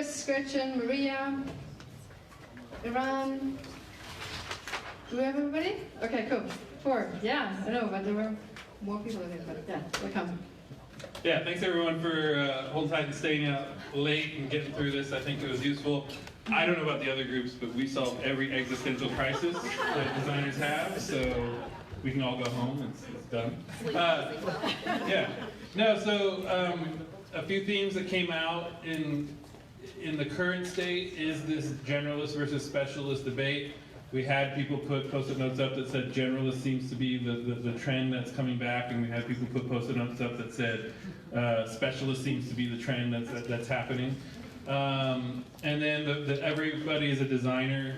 Chris, Gretchen, Maria, Iran. Do we have everybody? Okay, cool. 4. Yeah, I know, but there were more people in here, but yeah, welcome. Yeah, thanks everyone for holding tight and staying out late and getting through this. I think it was useful. I don't know about the other groups, but we solve every existential crisis that designers have, so we can all go home. It's done. Yeah. No, so a few themes that came out in the current state is this generalist versus specialist debate. We had people put post-it notes up that said generalist seems to be the trend that's coming back, and we had people put post-it notes up that said specialist seems to be the trend that's happening. And then the everybody is a designer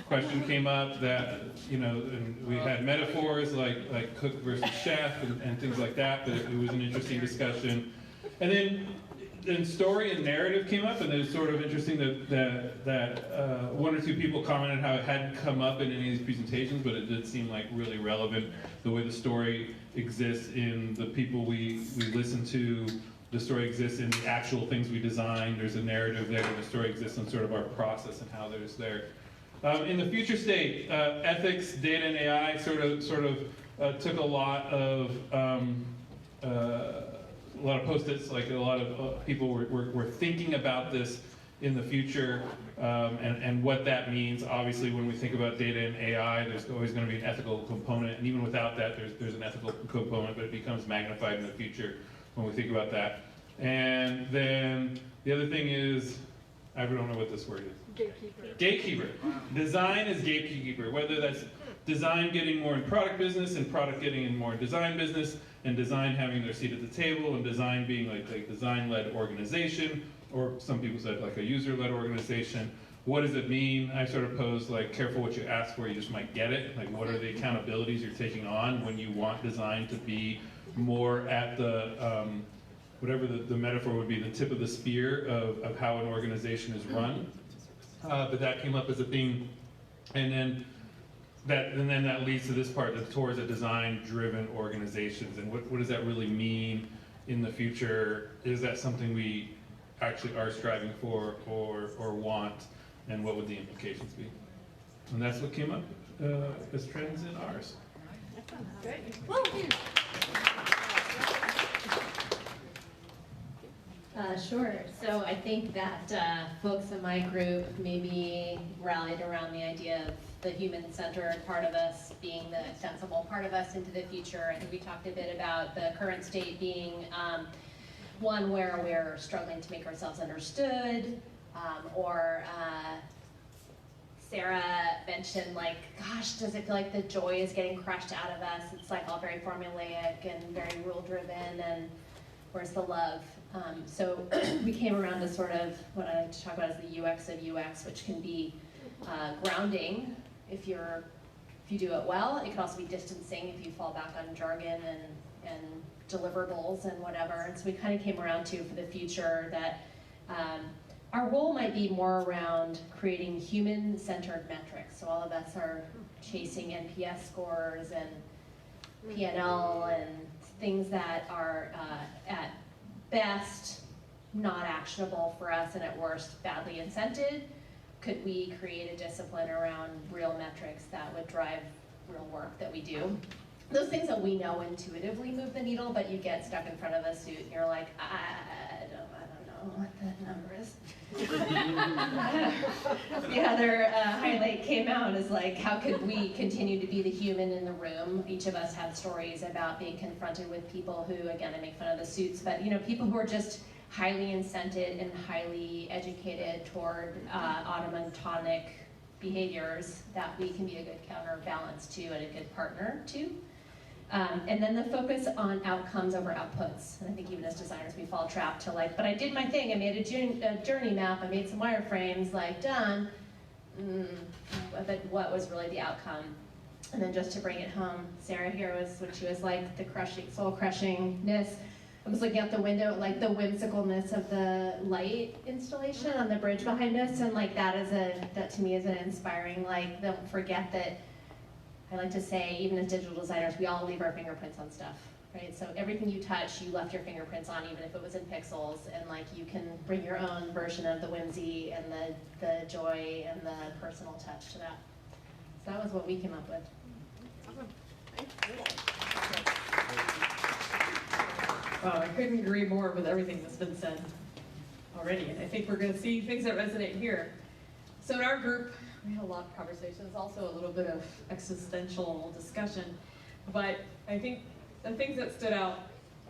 question came up that, you know, and we had metaphors like cook versus chef and things like that, but it was an interesting discussion. And then story and narrative came up, and it was sort of interesting that one or two people commented how it hadn't come up in any of these presentations, but it did seem like really relevant, the way the story exists in the people we listen to, the story exists in the actual things we design, there's a narrative there, and the story exists in sort of our process and how there's there. In the future state, ethics, data, and AI sort of took a lot of post-its, like a lot of people were thinking about this in the future and what that means. Obviously, when we think about data and AI, there's always going to be an ethical component, and even without that, there's an ethical component, but it becomes magnified in the future when we think about that. And then the other thing is, I don't know what this word is. Gatekeeper. Gatekeeper. Design is gatekeeper, whether that's design getting more in product business and product getting in more in design business, and design having their seat at the table, and design being like design-led organization, or some people said like a user-led organization. What does it mean? I sort of posed like, careful what you ask for, you just might get it. Like, what are the accountabilities you're taking on when you want design to be more at the, whatever the metaphor would be, the tip of the spear of how an organization is run. But that came up as a theme. And then that leads to this part, towards a design-driven organizations. And what does that really mean in the future? Is that something we actually are striving for or want? And what would the implications be? And that's what came up as trends in ours. Great. Sure. So I think that folks in my group maybe rallied around the idea of the human-centered part of us being the extensible part of us into the future. I think we talked a bit about the current state being one where we're struggling to make ourselves understood, or Sarah mentioned, like, gosh, does it feel like the joy is getting crushed out of us? It's like all very formulaic and very rule-driven, and where's the love? So we came around to sort of what I like to talk about as the UX of UX, which can be grounding if you do it well. It can also be distancing if you fall back on jargon and deliverables and whatever. And so we kind of came around to, for the future, that our role might be more around creating human-centered metrics. So all of us are chasing NPS scores and P&L and things that are at best not actionable for us and at worst badly incented. Could we create a discipline around real metrics that would drive real work that we do? Those things that we know intuitively move the needle, but you get stuck in front of a suit and you're like, I don't know what the number is. The other highlight came out is like, how could we continue to be the human in the room? Each of us had stories about being confronted with people who, again, I make fun of the suits, but people who are just highly incented and highly educated toward automatonic behaviors that we can be a good counterbalance to and a good partner to. And then the focus on outcomes over outputs. And I think even as designers, we fall trapped to like, but I did my thing. I made a journey map. I made some wireframes, like done. But what was really the outcome? And then just to bring it home, Sarah here was when she was like the crushing, soul crushing-ness. I was looking out the window, like the whimsicalness of the light installation on the bridge behind us, and like that to me is an inspiring. Like, don't forget that. I like to say, even as digital designers, we all leave our fingerprints on stuff. right? So everything you touch, you left your fingerprints on, even if it was in pixels, and like you can bring your own version of the whimsy and the joy and the personal touch to that. So that was what we came up with. Wow, I couldn't agree more with everything that's been said already, and I think we're going to see things that resonate here. So in our group, we had a lot of conversations, also a little bit of existential discussion, but I think the things that stood out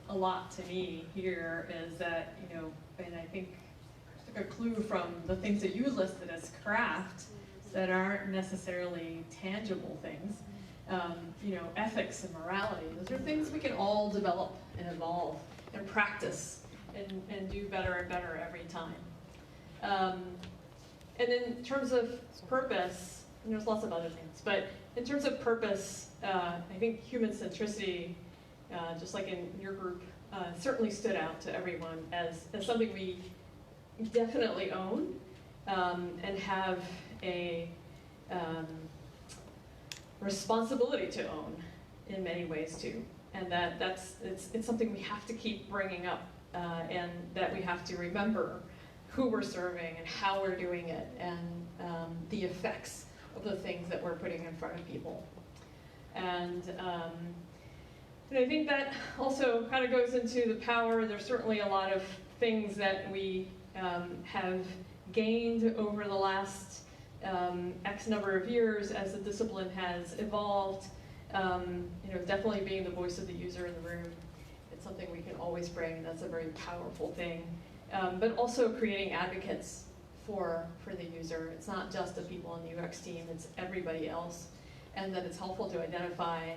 a lot to me here is that, you know, and I think I took a clue from the things that you listed as craft that aren't necessarily tangible things. You know, ethics and morality, those are things we can all develop and evolve and practice and do better and better every time. And in terms of purpose, and there's lots of other things, but in terms of purpose, I think human centricity, just like in your group, certainly stood out to everyone as something we definitely own and have a responsibility to own in many ways too, and it's something we have to keep bringing up, and that we have to remember who we're serving and how we're doing it, and the effects of the things that we're putting in front of people. And I think that also kind of goes into the power. There's certainly a lot of things that we have gained over the last X number of years as the discipline has evolved. You know, definitely being the voice of the user in the room, it's something we can always bring, and that's a very powerful thing. But also creating advocates for the user. It's not just the people in the UX team, it's everybody else. And that it's helpful to identify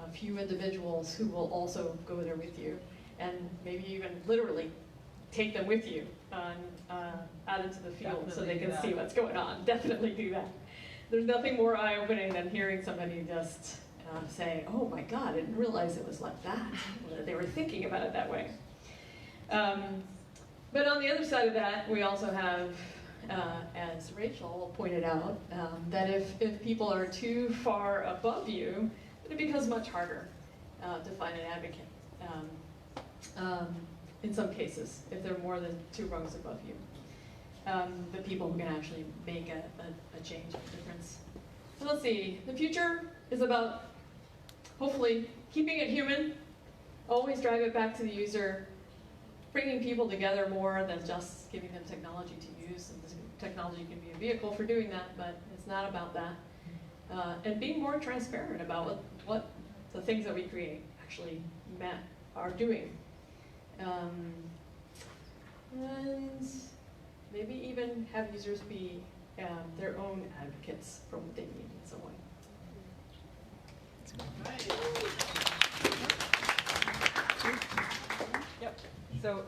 a few individuals who will also go there with you, and maybe even literally take them with you out into the field. Definitely so they can see what's going on. Definitely do that. There's nothing more eye-opening than hearing somebody just say, oh my God, I didn't realize it was like that, or that they were thinking about it that way. But on the other side of that, we also have, as Rachel pointed out, that if people are too far above you, it becomes much harder to find an advocate. In some cases, if they're more than 2 rungs above you. The people who can actually make a change, a difference. So let's see, the future is about, hopefully, keeping it human, always drive it back to the user, bringing people together more than just giving them technology to use. And this technology can be a vehicle for doing that, but it's not about that. And being more transparent about what the things that we create actually are doing. And maybe even have users be their own advocates for what they need in some way. Yep. So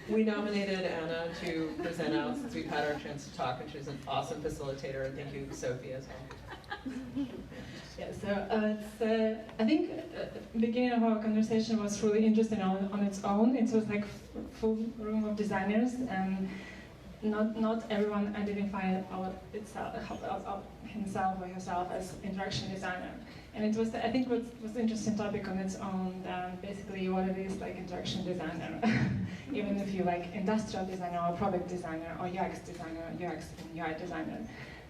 we nominated Anna to present out since we've had our chance to talk, and she's an awesome facilitator. And thank you, Sophie, as well. Yeah, so I think the beginning of our conversation was really interesting on its own. It was like full room of designers, and not everyone identified himself or herself as interaction designer. And it was, I think, was an interesting topic on its own, basically what it is like interaction designer. Even if you like industrial designer or product designer or UX designer, UX and UI designer.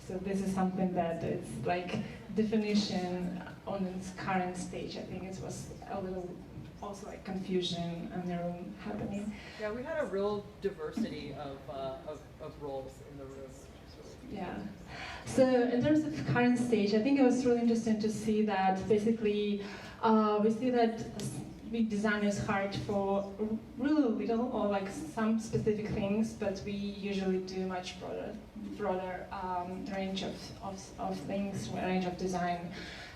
So this is something that it's like definition on its current stage. I think it was a little also like confusion and their own happening. Yeah, we had a real diversity of roles in the room. Yeah. So in terms of current stage, I think it was really interesting to see that basically we see that we designers hired for really little or like some specific things, but we usually do much broader range of things, range of design.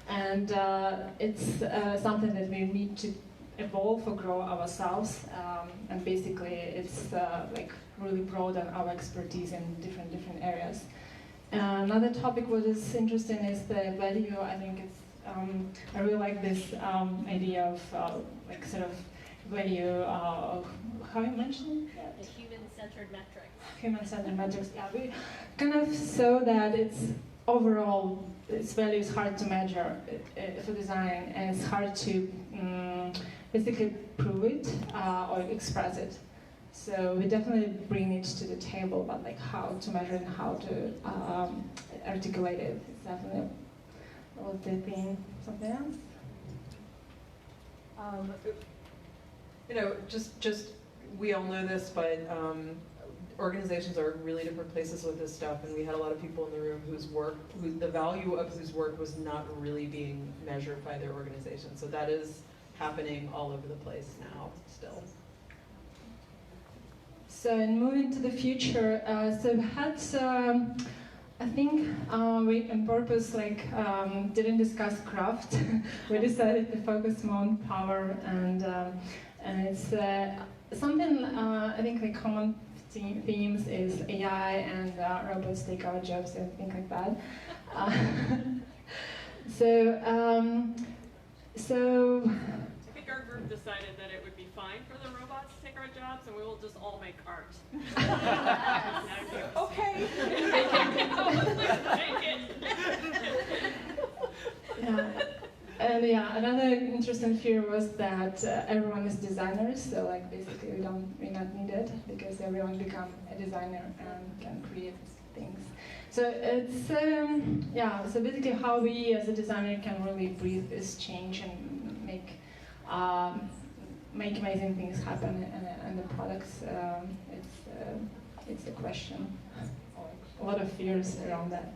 And it's something that we need to evolve or grow ourselves, and basically it's like really broaden our expertise in different areas. Another topic what is interesting is the value. I think it's I really like this idea of like sort of value. How you mentioned it? The human-centered metrics. Human-centered metrics. Yeah, we kind of saw that it's overall, its value is hard to measure for design, and it's hard to basically prove it or express it. So we definitely bring it to the table, but like how to measure and how to articulate it is definitely what the thing. Something else? You know, just we all know this, but organizations are really different places with this stuff, and we had a lot of people in the room the value of whose work was not really being measured by their organization. So that is happening all over the place now, still. So, in moving to the future, so we had, I think we on purpose didn't discuss craft. We decided to focus more on power, and it's something I think the common themes is AI and robots take our jobs and things like that. So I think our group decided that it would be fine for the robots to take our jobs, and we will just all make art. Okay. Take it. Yeah. And yeah, another interesting fear was that everyone is designers, so like basically we're not needed because everyone become a designer and can create things. So it's so basically how we as a designer can really breathe this change and make amazing things happen and the products. It's a question. A lot of fears around that.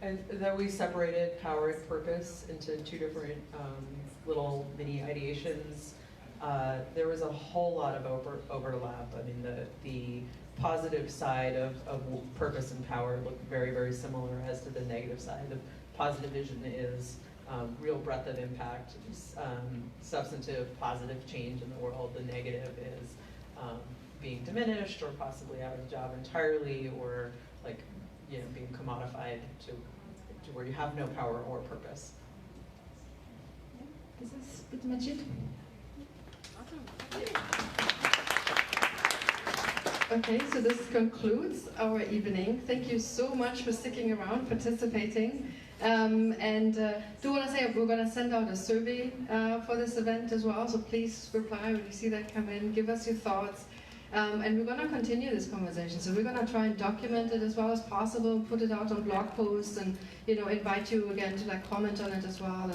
And then we separated power and purpose into two different little mini ideations. There was a whole lot of overlap. I mean, the positive side of purpose and power look very, very similar as to the negative side. The positive vision is real breadth of impact, substantive positive change in the world. The negative is being diminished or possibly out of the job entirely, or being commodified to where you have no power or purpose. This is pretty much it. Okay, so this concludes our evening. Thank you so much for sticking around, participating. Do want to say we're going to send out a survey for this event as well, so please reply when you see that come in, give us your thoughts. And we're going to continue this conversation. So we're going to try and document it as well as possible, put it out on blog posts, and invite you again to comment on it as well,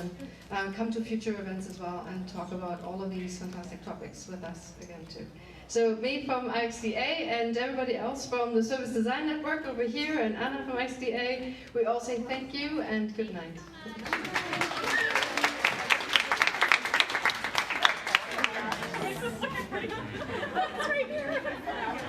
and come to future events as well, and talk about all of these fantastic topics with us again too. So me from IxDA and everybody else from the Service Design Network over here, and Anna from IxDA, we all say thank you and good night.